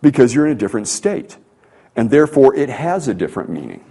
because you're in a different state. And therefore, it has a different meaning.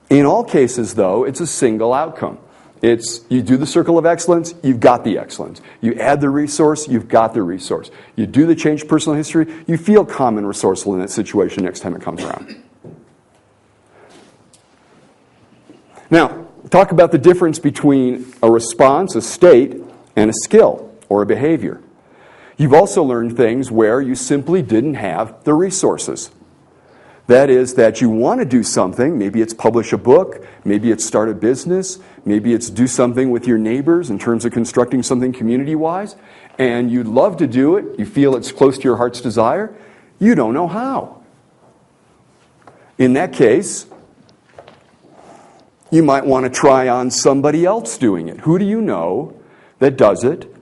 In all cases, though, it's a single outcome. It's you do the circle of excellence, you've got the excellence. You add the resource, you've got the resource. You do the change personal history, you feel calm and resourceful in that situation next time it comes around. Now, talk about the difference between a response, a state, and a skill or a behavior. You've also learned things where you simply didn't have the resources. That is, that you want to do something, maybe it's publish a book, maybe it's start a business, maybe it's do something with your neighbors in terms of constructing something community-wise, and you'd love to do it, you feel it's close to your heart's desire, you don't know how. In that case, you might want to try on somebody else doing it. Who do you know that does it?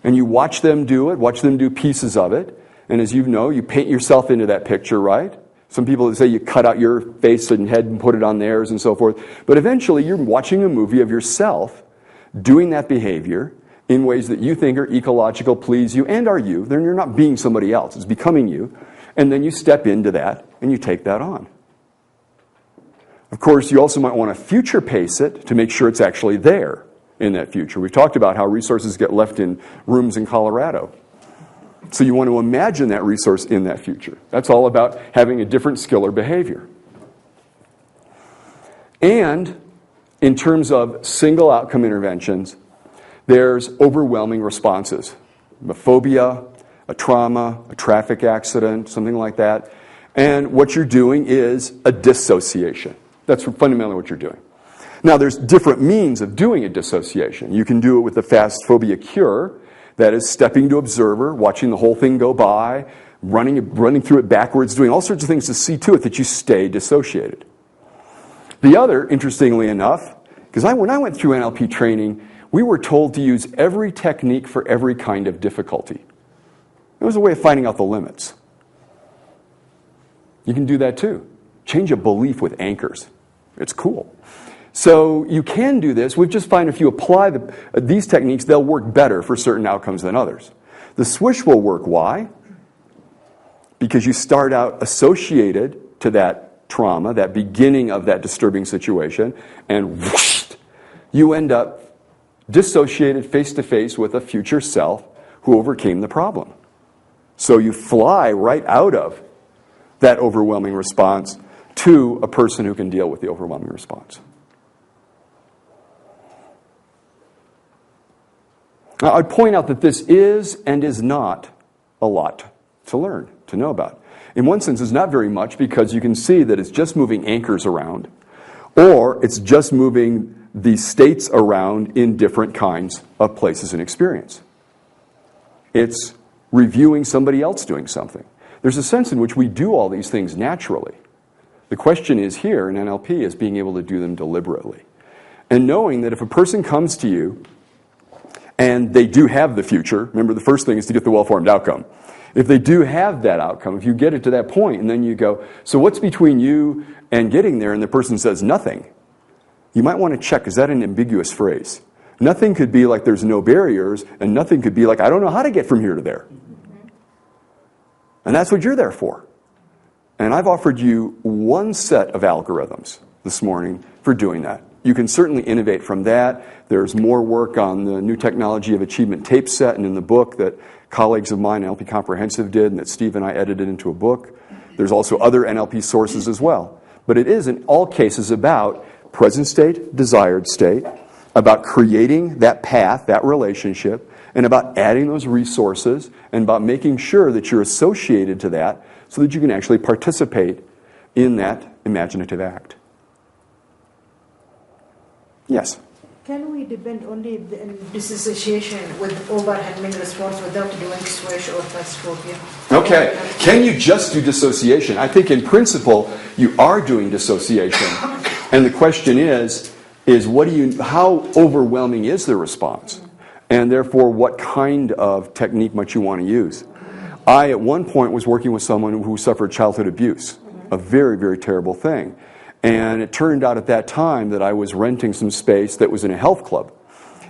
And you watch them do it, watch them do pieces of it, and as you know, you paint yourself into that picture, right? Some people say you cut out your face and head and put it on theirs and so forth. But eventually you're watching a movie of yourself doing that behavior in ways that you think are ecological, please you, and are you. Then you're not being somebody else. It's becoming you. And then you step into that and you take that on. Of course, you also might want to future pace it to make sure it's actually there in that future. We've talked about how resources get left in rooms in Colorado. So you want to imagine that resource in that future. That's all about having a different skill or behavior. And in terms of single outcome interventions, there's overwhelming responses. A phobia, a trauma, a traffic accident, something like that. And what you're doing is a dissociation. That's fundamentally what you're doing. Now, there's different means of doing a dissociation. You can do it with the fast phobia cure. That is stepping to observer, watching the whole thing go by, running through it backwards, doing all sorts of things to see to it that you stay dissociated. The other, interestingly enough, because when I went through NLP training, we were told to use every technique for every kind of difficulty. It was a way of finding out the limits. You can do that too. Change a belief with anchors. It's cool. So you can do this. We've just found if you apply these techniques, they'll work better for certain outcomes than others. The swish will work. Why? Because you start out associated to that trauma, that beginning of that disturbing situation, and whoosh, you end up dissociated face-to-face with a future self who overcame the problem. So you fly right out of that overwhelming response to a person who can deal with the overwhelming response. Now, I'd point out that this is and is not a lot to learn, to know about. In one sense, it's not very much because you can see that it's just moving anchors around, or it's just moving the states around in different kinds of places and experience. It's reviewing somebody else doing something. There's a sense in which we do all these things naturally. The question is here in NLP is being able to do them deliberately. And knowing that if a person comes to you and they do have the future, remember the first thing is to get the well-formed outcome. If they do have that outcome, if you get it to that point and then you go, so what's between you and getting there, and the person says nothing, you might want to check, is that an ambiguous phrase? Nothing could be like there's no barriers, and nothing could be like I don't know how to get from here to there. And that's what you're there for. And I've offered you one set of algorithms this morning for doing that. You can certainly innovate from that. There's more work on the new technology of achievement tape set and in the book that colleagues of mine, NLP Comprehensive, did and that Steve and I edited into a book. There's also other NLP sources as well. But it is in all cases about present state, desired state, about creating that path, that relationship, and about adding those resources and about making sure that you're associated to that so that you can actually participate in that imaginative act. Yes? Can we depend only in disassociation with overwhelming response without doing swish or fast phobia? Okay. Can you just do dissociation? I think in principle you are doing dissociation. And the question is how overwhelming is the response? And therefore, what kind of technique might you want to use? I, at one point, was working with someone who suffered childhood abuse, a very, very terrible thing. And it turned out at that time that I was renting some space that was in a health club.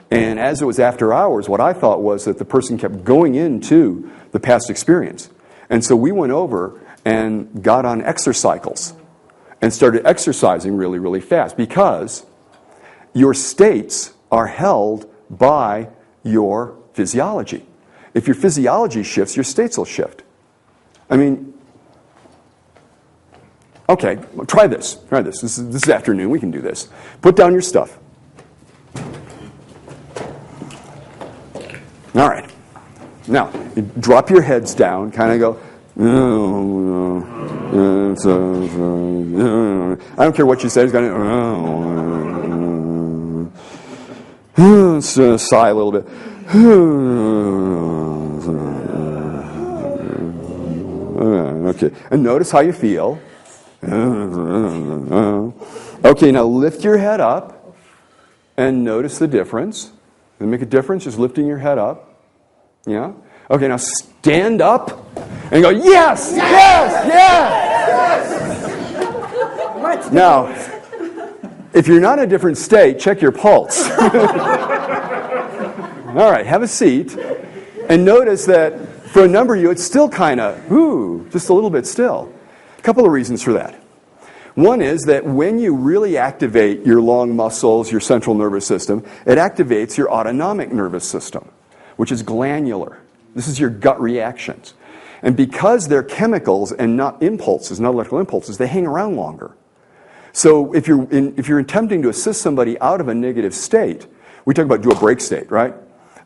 And as it was after hours, what I thought was that the person kept going into the past experience. And so we went over and got on exercycles and started exercising really, really fast because your states are held by your physiology. If your physiology shifts, your states will shift. I mean, okay, try this. Try this. This is afternoon. We can do this. Put down your stuff. All right. Now, you drop your heads down, kind of go, I don't care what you say, it's going to sigh a little bit. Okay, and notice how you feel. Okay, now lift your head up and notice the difference. Does it make a difference just lifting your head up? Yeah? Okay, now stand up and go, yes, yes, yes! Now, if you're not in a different state, check your pulse. All right, have a seat. And notice that for a number of you, it's still kind of, just a little bit still. A couple of reasons for that. One is that when you really activate your long muscles, your central nervous system, it activates your autonomic nervous system, which is glandular. This is your gut reactions. And because they're chemicals and not impulses, not electrical impulses, they hang around longer. So if you're attempting to assist somebody out of a negative state, we talk about do a break state, right?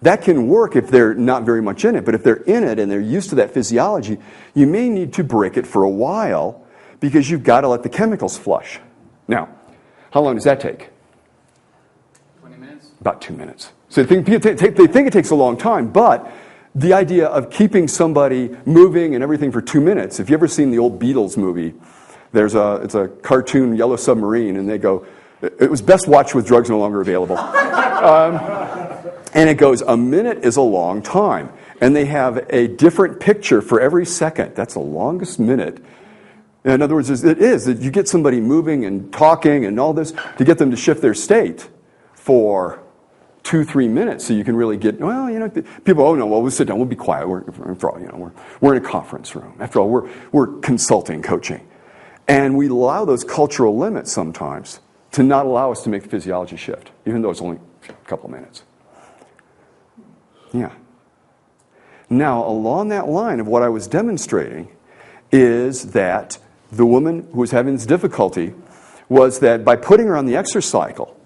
That can work if they're not very much in it, but if they're in it and they're used to that physiology, you may need to break it for a while because you've got to let the chemicals flush. Now, how long does that take? 20 minutes? About 2 minutes. So they think it takes a long time, but the idea of keeping somebody moving and everything for 2 minutes, if you've ever seen the old Beatles movie, it's a cartoon, Yellow Submarine, and they go, it was best watched with drugs no longer available. And it goes, a minute is a long time. And they have a different picture for every second. That's the longest minute. In other words, it is that you get somebody moving and talking and all this to get them to shift their state for 2-3 minutes so you can really get, people, oh no, well, we'll sit down, we'll be quiet. We're in a conference room. After all, we're consulting, coaching. And we allow those cultural limits sometimes to not allow us to make the physiology shift, even though it's only a couple of minutes. Yeah. Now, along that line of what I was demonstrating is that the woman who was having this difficulty was that by putting her on the exercise cycle,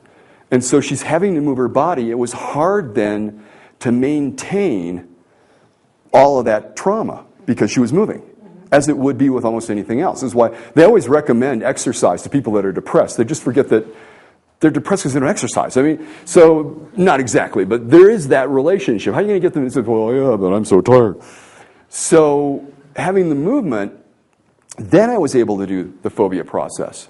and so she's having to move her body, it was hard then to maintain all of that trauma because she was moving, as it would be with almost anything else. This is why they always recommend exercise to people that are depressed. They just forget that they're depressed because they don't exercise. I mean, so not exactly, but there is that relationship. How are you going to get them to say, well, yeah, but I'm so tired. So having the movement, then I was able to do the phobia process,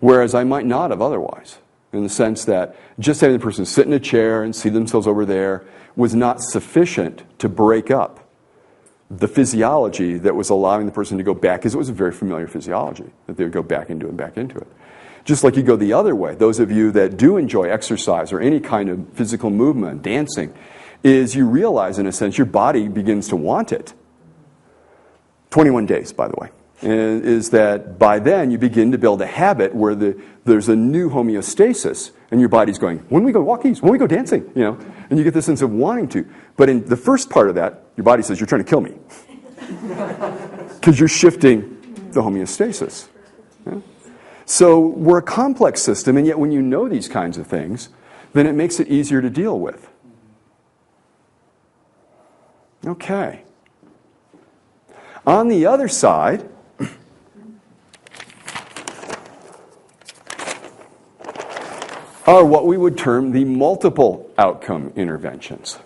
whereas I might not have otherwise, in the sense that just having the person sit in a chair and see themselves over there was not sufficient to break up the physiology that was allowing the person to go back, because it was a very familiar physiology, that they would go back into it and back into it. Just like you go the other way, those of you that do enjoy exercise or any kind of physical movement, dancing, is you realize, in a sense, your body begins to want it. 21 days, by the way. Is that by then you begin to build a habit where there's a new homeostasis, and your body's going, when we go walkies, when we go dancing, and you get this sense of wanting to. But in the first part of that, your body says, you're trying to kill me. Because you're shifting the homeostasis. Yeah? So we're a complex system, and yet when you know these kinds of things, then it makes it easier to deal with. Okay. On the other side, are what we would term the multiple outcome interventions.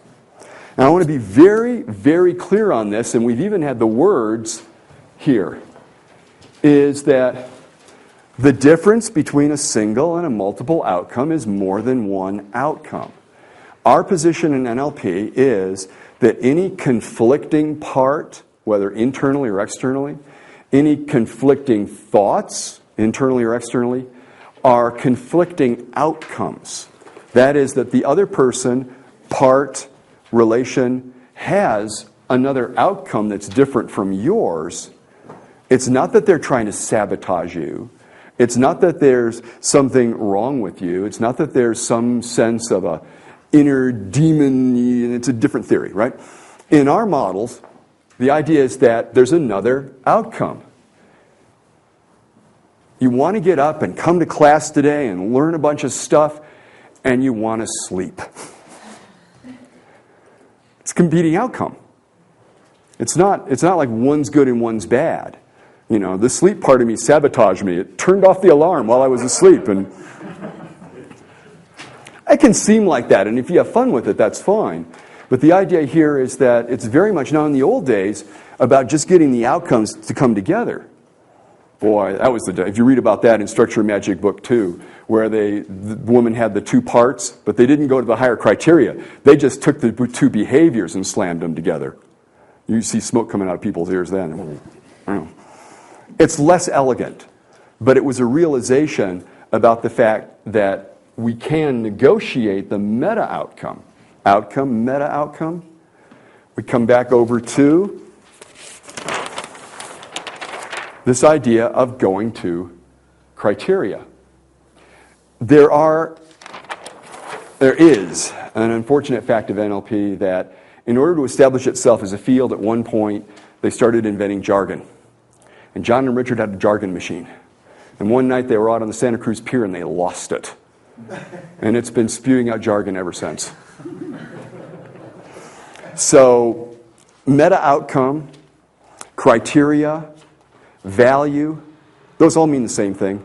Now I want to be very, very clear on this, and we've even had the words here, is that the difference between a single and a multiple outcome is more than one outcome. Our position in NLP is that any conflicting part, whether internally or externally, any conflicting thoughts, internally or externally, are conflicting outcomes. That is, that the other person, part, relation, has another outcome that's different from yours, it's not that they're trying to sabotage you. It's not that there's something wrong with you. It's not that there's some sense of a inner demon, and it's a different theory, right? In our models, the idea is that there's another outcome. You want to get up and come to class today and learn a bunch of stuff, and you want to sleep. It's a competing outcome. It's not like one's good and one's bad. You know, the sleep part of me sabotaged me. It turned off the alarm while I was asleep. And it can seem like that, and if you have fun with it, that's fine. But the idea here is that it's very much, now in the old days, about just getting the outcomes to come together. Boy, that was the day. If you read about that in Structure of Magic Book 2, where the woman had the two parts, but they didn't go to the higher criteria. They just took the two behaviors and slammed them together. You see smoke coming out of people's ears then. It's less elegant, but it was a realization about the fact that we can negotiate the meta outcome. Outcome, meta outcome. We come back over to this idea of going to criteria. There is an unfortunate fact of NLP that in order to establish itself as a field, at one point, they started inventing jargon. And John and Richard had a jargon machine. And one night they were out on the Santa Cruz Pier and they lost it. And it's been spewing out jargon ever since. So, meta outcome, criteria, value, those all mean the same thing.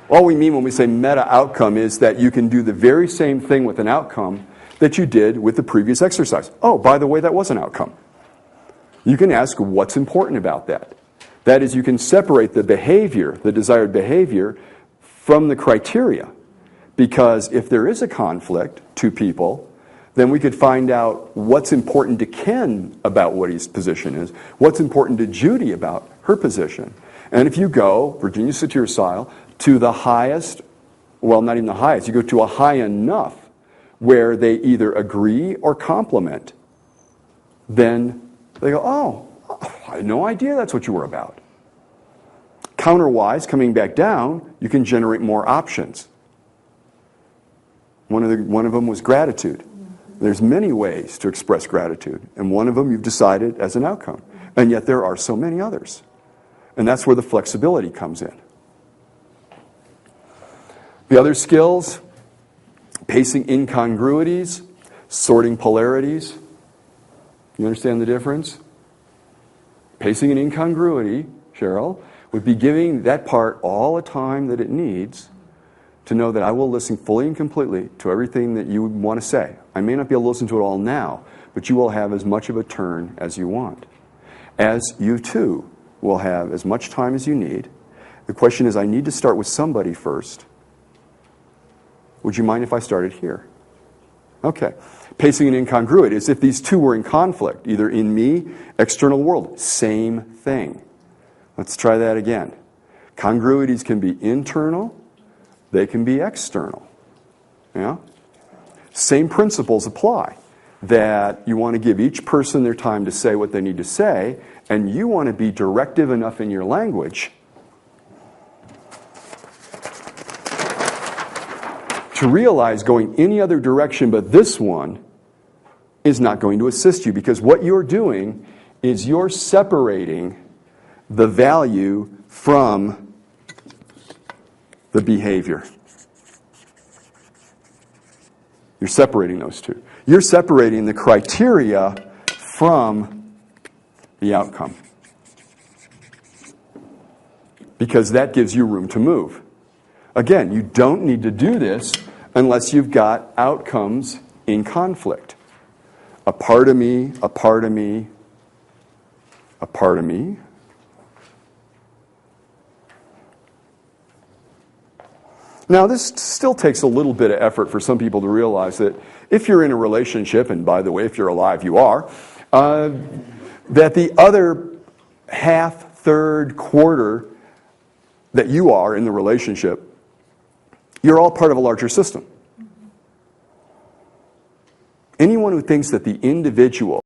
All we mean when we say meta outcome is that you can do the very same thing with an outcome that you did with the previous exercise. Oh, by the way, that was an outcome. You can ask what's important about that. That is, you can separate the behavior, the desired behavior, from the criteria. Because if there is a conflict, two people, then we could find out what's important to Ken about what his position is, what's important to Judy about her position. And if you go, Virginia Satir style, to the highest, well, not even the highest, you go to a high enough where they either agree or complement, then they go, oh, I had no idea that's what you were about. Counterwise, coming back down, you can generate more options. One of them was gratitude. There's many ways to express gratitude, and one of them you've decided as an outcome. And yet there are so many others. And that's where the flexibility comes in. The other skills, pacing incongruities, sorting polarities. You understand the difference? Pacing an incongruity, Cheryl, would be giving that part all the time that it needs to know that I will listen fully and completely to everything that you want to say. I may not be able to listen to it all now, but you will have as much of a turn as you want. As you too will have as much time as you need. The question is, I need to start with somebody first. Would you mind if I started here? Okay. Pacing an incongruity is if these two were in conflict, either in me, external world, same thing. Let's try that again. Congruities can be internal, they can be external. Yeah? Same principles apply. That you want to give each person their time to say what they need to say, and you want to be directive enough in your language to realize going any other direction but this one is not going to assist you, because what you're doing is you're separating the value from the behavior. You're separating those two. You're separating the criteria from the outcome, because that gives you room to move. Again, you don't need to do this unless you've got outcomes in conflict. A part of me, a part of me, a part of me. Now, this still takes a little bit of effort for some people to realize that if you're in a relationship, and by the way, if you're alive, you are, that the other half, third, quarter that you are in the relationship, you're all part of a larger system. Anyone who thinks that the individual